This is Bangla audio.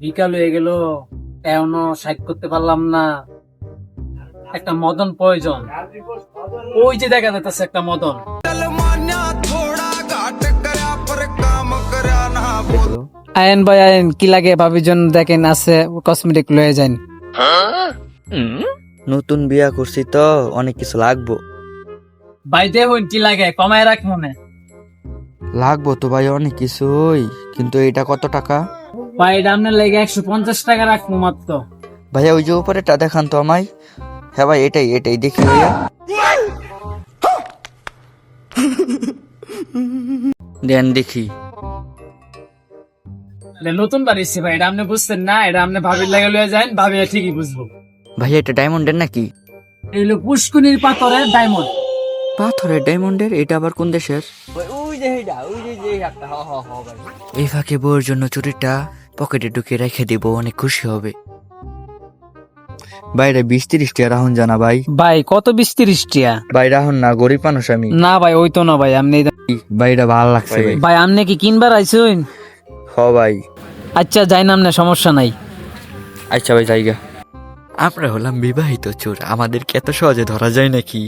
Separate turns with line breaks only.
বিকাল হয়ে গেল, এখনো সাইড করতে পারলাম না। একটা মদন প্রয়োজন। ওই যে দেখা যাচ্ছে একটা মদন। আয়েন ভাই আয়েন, কি লাগে ভাবির জন্য দেখেন আছে কসমেটিক লয়ে যান।
নতুন বিয়া করছি তো অনেক কিছু লাগবো।
ভাই দেখুন কি লাগে, কমায় রাখ মনে।
লাগবো তো ভাই অনেক কিছুই, কিন্তু এটা কত টাকা?
ভাই এটা আপনার লাগে 150 টাকা রাখবো মাত্র।
ভাইয়া ওই যে উপরেটা দেখান তো আমায়। হ্যাঁ ভাই এটাই এটাই দেখি ভাইয়া। দেন দেখি।
এটা নতুন বাড়িছি ভাই, এটা আপনি বুঝছেন না, এটা আপনি ভাবির লাগে লয়ে যান, ভাবি ঠিকই বুঝবো।
ভাইয়া এটা ডায়মন্ডের নাকি?
এই হলো পুষ্কুনির পাথরের ডায়মন্ড।
পাথরের ডায়মন্ডের? এটা আবার কোন দেশের? এই ফাঁকে বউয়ের জন্য চুরিটা পকেটে ঢুকিয়ে রেখে দিব, অনেক খুশি হবে। বাইরে 20-30 টাকা রাহুন জানা ভাই।
ভাই কত 20-30 টিয়া?
ভাই রাহুন না, গরিব মানুষ আমি।
না ভাই ওই তো না ভাই, আপনি
ভাইটা ভালো লাগছে ভাই।
ভাই আপনি কি কিনবার আইছেন?
হ ভাই।
আচ্ছা যাই নাম না, সমস্যা নাই।
আচ্ছা ভাই জায়গা। আমরা হলাম বিবাহিত চোর, আমাদেরকে এত সহজে ধরা যায় নাকি?